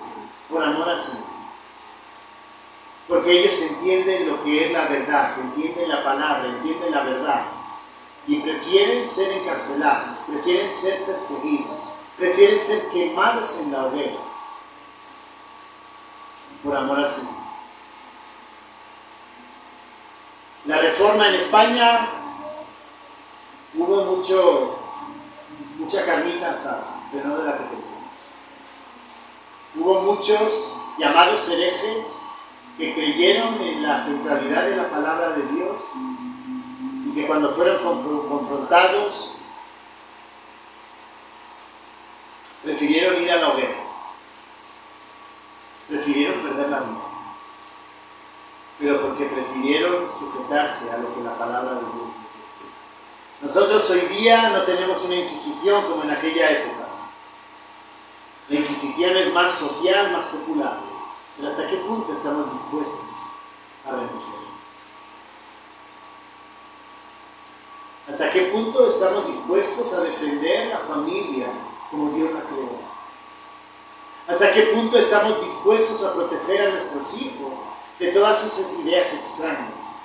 por amor al Señor. Porque ellos entienden lo que es la verdad, entienden la palabra, entienden la verdad, y prefieren ser encarcelados, prefieren ser perseguidos, prefieren ser quemados en la hoguera por amor al Señor. La reforma en España hubo mucha carnita asada, pero no de la que pensamos. Hubo muchos llamados herejes que creyeron en la centralidad de la palabra de Dios y que cuando fueron confrontados prefirieron ir a la hoguera, prefirieron perder la vida, pero porque prefirieron sujetarse a lo que la palabra de Dios dice. Nosotros hoy día no tenemos una Inquisición como en aquella época. La Inquisición es más social, más popular. Pero ¿hasta qué punto estamos dispuestos a renunciar? ¿Hasta qué punto estamos dispuestos a defender la familia como Dios la creó? ¿Hasta qué punto estamos dispuestos a proteger a nuestros hijos de todas esas ideas extrañas?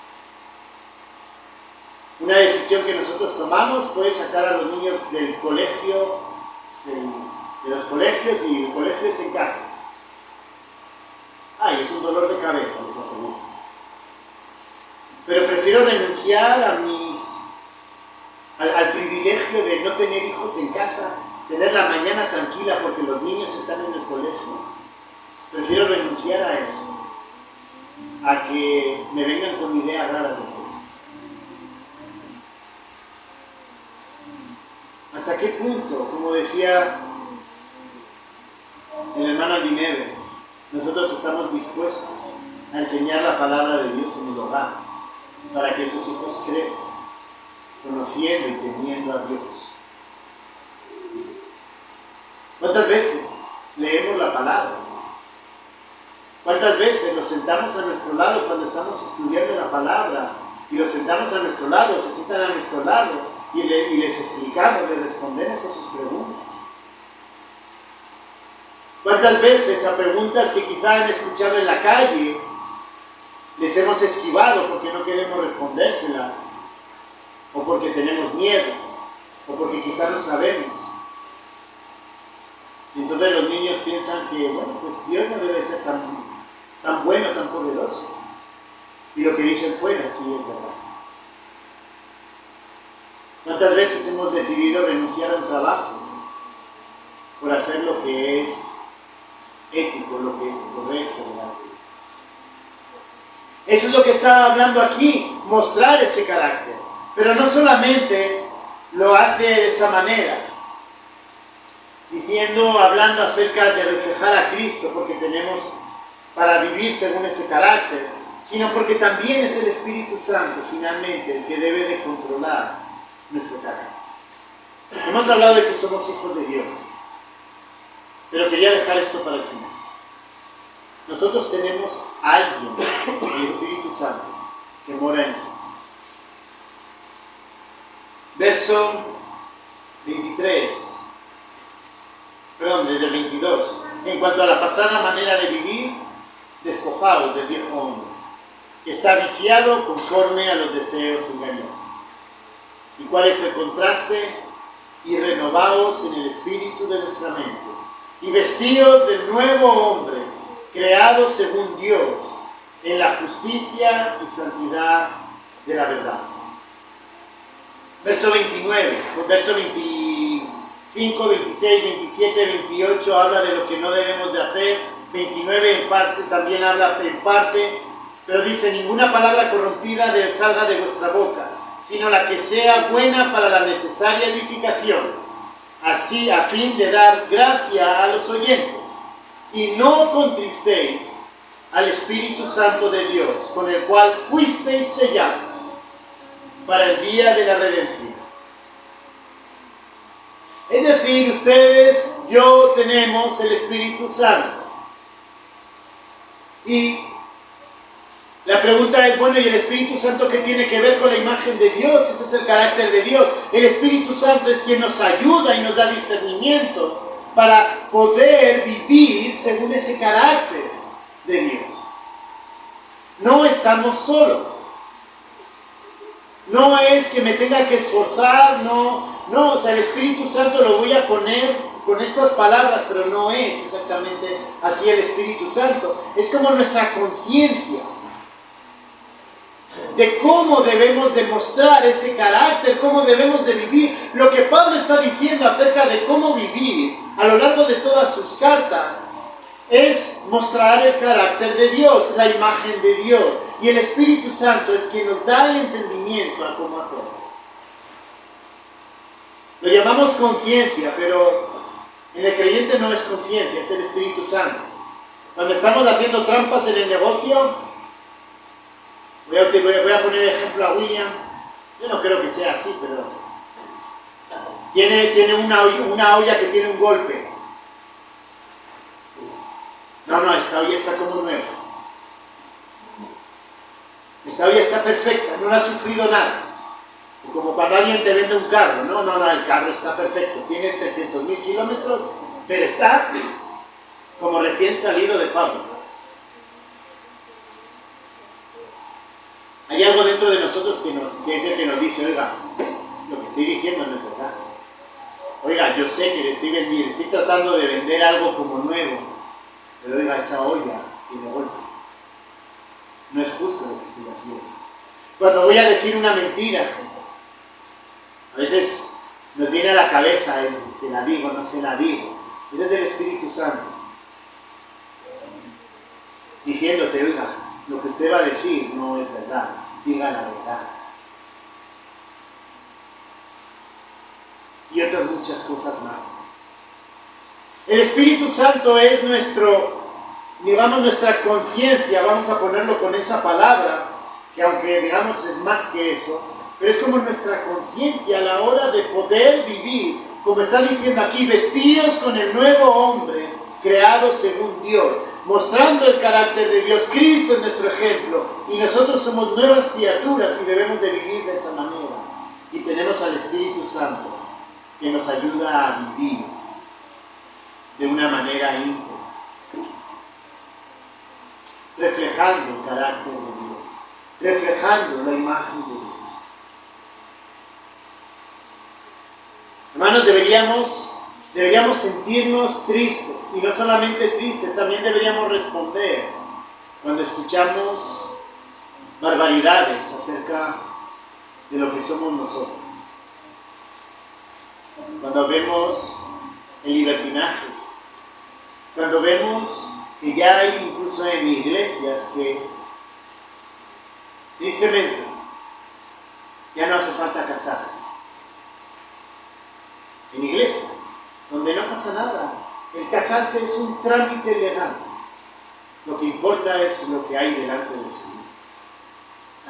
Una decisión que nosotros tomamos fue sacar a los niños del colegio, de los colegios y de colegios en casa. Ay, es un dolor de cabeza, les aseguro. Pero prefiero renunciar al privilegio de no tener hijos en casa, tener la mañana tranquila porque los niños están en el colegio. Prefiero renunciar a eso, a que me vengan con ideas raras de todo. ¿Hasta qué punto, como decía el hermano Albineve, nosotros estamos dispuestos a enseñar la palabra de Dios en el hogar para que esos hijos crezcan conociendo y temiendo a Dios? ¿Cuántas veces leemos la palabra? ¿Cuántas veces nos sentamos a nuestro lado cuando estamos estudiando la palabra y los sentamos a nuestro lado, se sientan a nuestro lado y les explicamos, les respondemos a sus preguntas? ¿Cuántas veces a preguntas que quizá han escuchado en la calle les hemos esquivado porque no queremos respondérselas, o porque tenemos miedo, o porque quizá no sabemos? Y entonces los niños piensan que, bueno, pues Dios no debe ser tan bueno, tan poderoso. Y lo que dicen fuera sí es verdad. ¿Cuántas veces hemos decidido renunciar a un trabajo por hacer lo que es ético, lo que es correcto delante de Dios? Eso es lo que está hablando aquí, mostrar ese carácter. Pero no solamente lo hace de esa manera, hablando acerca de reflejar a Cristo, porque tenemos para vivir según ese carácter, sino porque también es el Espíritu Santo, finalmente, el que debe de controlar nuestro carácter. Hemos hablado de que somos hijos de Dios, pero quería dejar esto para el final. Nosotros tenemos a alguien, el Espíritu Santo, que mora en nosotros. Verso 23, desde el 22. En cuanto a la pasada manera de vivir, despojaos del viejo hombre, que está viciado conforme a los deseos engañosos. ¿Y cuál es el contraste? Y renovaos en el espíritu de vuestra mente, y vestíos del nuevo hombre, creado según Dios, en la justicia y santidad de la verdad. Verso 29, verso 25, 26, 27, 28 habla de lo que no debemos de hacer. 29 en parte, también habla en parte, pero dice: ninguna palabra corrompida salga de vuestra boca, sino la que sea buena para la necesaria edificación, así a fin de dar gracia a los oyentes. Y no contristéis al Espíritu Santo de Dios, con el cual fuisteis sellados para el día de la redención. Es decir, ustedes, yo, tenemos el Espíritu Santo. Y La pregunta es, bueno, ¿y el Espíritu Santo qué tiene que ver con la imagen de Dios? Ese es el carácter de Dios. El Espíritu Santo es quien nos ayuda y nos da discernimiento para poder vivir según ese carácter de Dios. No estamos solos. No es que me tenga que esforzar, no, o sea, el Espíritu Santo lo voy a poner con estas palabras, pero no es exactamente así el Espíritu Santo. Es como nuestra conciencia de cómo debemos demostrar ese carácter, cómo debemos de vivir. Lo que Pablo está diciendo acerca de cómo vivir a lo largo de todas sus cartas es mostrar el carácter de Dios, la imagen de Dios. Y el Espíritu Santo es quien nos da el entendimiento a cómo hacerlo. Lo llamamos conciencia, pero en el creyente no es conciencia, es el Espíritu Santo. Cuando estamos haciendo trampas en el negocio, voy a poner ejemplo a William. Yo no creo que sea así, pero tiene una olla que tiene un golpe. No, esta olla está como nueva. Esta olla está perfecta, no ha sufrido nada. Como cuando alguien te vende un carro. No, el carro está perfecto. Tiene 300.000 kilómetros, pero está como recién salido de fábrica. Hay algo dentro de nosotros que es el que nos dice, oiga, lo que estoy diciendo no es verdad. Oiga, yo sé que le estoy tratando de vender algo como nuevo, pero oiga, esa olla tiene golpe. No es justo lo que estoy haciendo. Cuando voy a decir una mentira, a veces nos viene a la cabeza, se la digo, no se la digo. Ese es el Espíritu Santo diciéndote, oiga, lo que usted va a decir no es verdad, diga la verdad. Y otras muchas cosas más. El Espíritu Santo es nuestra conciencia, vamos a ponerlo con esa palabra, que aunque digamos es más que eso, pero es como nuestra conciencia a la hora de poder vivir, como está diciendo aquí, vestidos con el nuevo hombre, creado según Dios, mostrando el carácter de Dios. Cristo es nuestro ejemplo, y nosotros somos nuevas criaturas y debemos de vivir de esa manera. Y tenemos al Espíritu Santo, que nos ayuda a vivir de una manera íntegra, reflejando el carácter de Dios, reflejando la imagen de Dios. Hermanos, deberíamos sentirnos tristes, y no solamente tristes, también deberíamos responder cuando escuchamos barbaridades acerca de lo que somos nosotros. Cuando vemos el libertinaje, cuando vemos que ya hay incluso en iglesias que tristemente ya no hace falta casarse. En iglesias donde no pasa nada, el casarse es un trámite legal. Lo que importa es lo que hay delante del Señor.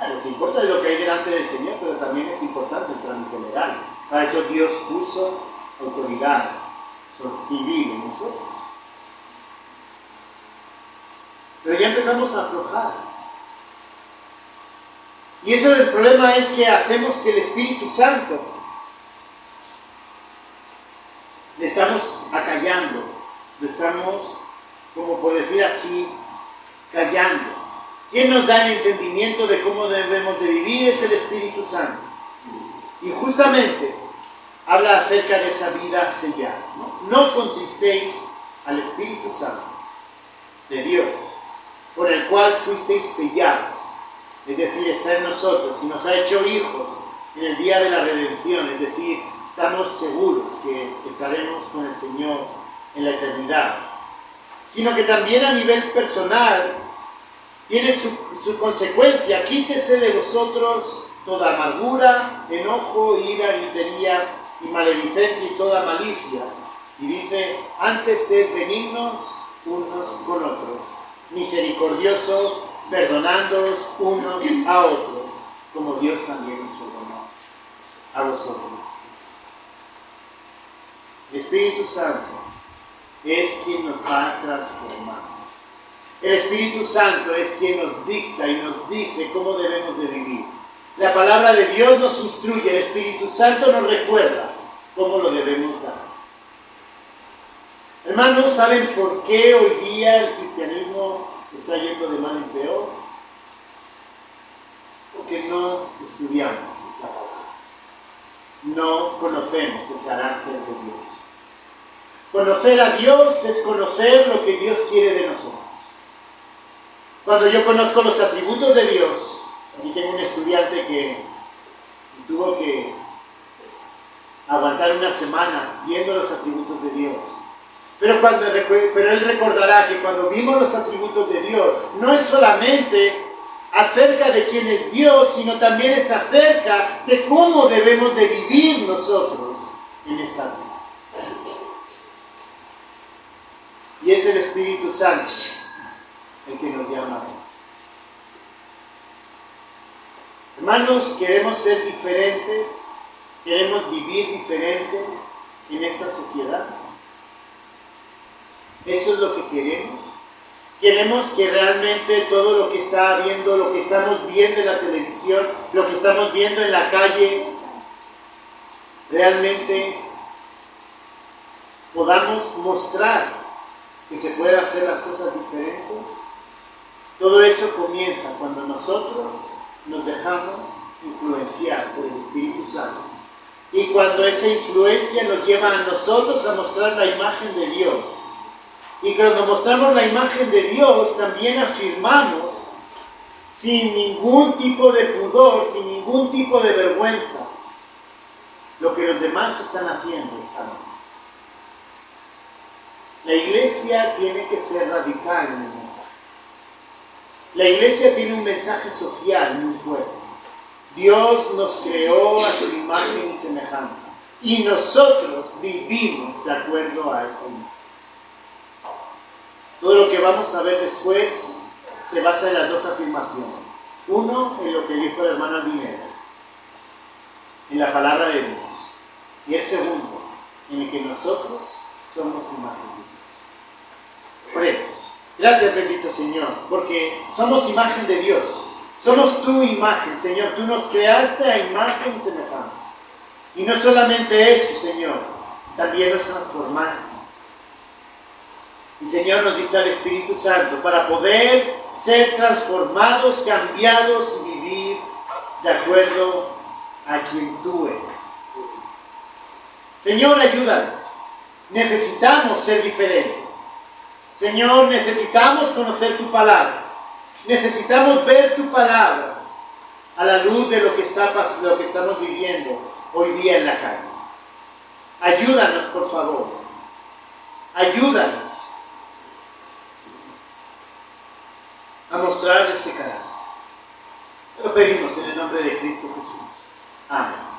Lo que importa es lo que hay delante del Señor, pero también es importante el trámite legal. Para eso Dios puso autoridad civil en nosotros. Pero ya empezamos a aflojar. Y eso, el problema es que hacemos que el Espíritu Santo le estamos acallando, le estamos, como por decir así, callando. ¿Quién nos da el entendimiento de cómo debemos de vivir? Es el Espíritu Santo. Y justamente habla acerca de esa vida sellada. No contristéis al Espíritu Santo de Dios, con el cual fuisteis sellados. Es decir, está en nosotros y nos ha hecho hijos en el día de la redención. Es decir, estamos seguros que estaremos con el Señor en la eternidad. Sino que también a nivel personal tiene su consecuencia. Quítese de vosotros toda amargura, enojo, ira, gritería y maledicencia y toda malicia. Y dice, antes sed benignos unos con otros, misericordiosos, perdonándoos unos a otros, como Dios también nos perdonó a vosotros. El Espíritu Santo es quien nos va a transformar. El Espíritu Santo es quien nos dicta y nos dice cómo debemos de vivir. La palabra de Dios nos instruye, el Espíritu Santo nos recuerda cómo lo debemos dar. Hermanos, ¿saben por qué hoy día el cristianismo está yendo de mal en peor? Porque no estudiamos la palabra. No conocemos el carácter de Dios. Conocer a Dios es conocer lo que Dios quiere de nosotros. Cuando yo conozco los atributos de Dios, aquí tengo un estudiante que tuvo que aguantar una semana viendo los atributos de Dios. Pero él recordará que cuando vimos los atributos de Dios, no es solamente acerca de quién es Dios, sino también es acerca de cómo debemos de vivir nosotros en esta vida. Y es el Espíritu Santo el que nos llama a eso. Hermanos, queremos ser diferentes, queremos vivir diferente en esta sociedad. Eso es lo que queremos. Queremos que realmente todo lo que está viendo, lo que estamos viendo en la televisión, lo que estamos viendo en la calle, realmente podamos mostrar que se pueden hacer las cosas diferentes. Todo eso comienza cuando nosotros nos dejamos influenciar por el Espíritu Santo. Y cuando esa influencia nos lleva a nosotros a mostrar la imagen de Dios. Y cuando mostramos la imagen de Dios, también afirmamos, sin ningún tipo de pudor, sin ningún tipo de vergüenza, lo que los demás están haciendo esta noche. La iglesia tiene que ser radical en el mensaje. La iglesia tiene un mensaje social muy fuerte. Dios nos creó a su imagen y semejanza. Y nosotros vivimos de acuerdo a esa imagen. Todo lo que vamos a ver después se basa en las dos afirmaciones. Uno, en lo que dijo el hermano Aldinera, en la palabra de Dios. Y el segundo, en el que nosotros somos imagen de Dios. Oremos. Gracias, bendito Señor, porque somos imagen de Dios. Somos tu imagen, Señor. Tú nos creaste a imagen y semejanza. Y no solamente eso, Señor, también nos transformaste. Y Señor, nos diste al Espíritu Santo para poder ser transformados, cambiados y vivir de acuerdo a quien tú eres. Señor, ayúdanos. Necesitamos ser diferentes. Señor, necesitamos conocer tu palabra. Necesitamos ver tu palabra a la luz de lo que estamos viviendo hoy día en la calle. Ayúdanos, por favor. Ayúdanos a mostrar ese carácter. Te lo pedimos en el nombre de Cristo Jesús. Amén.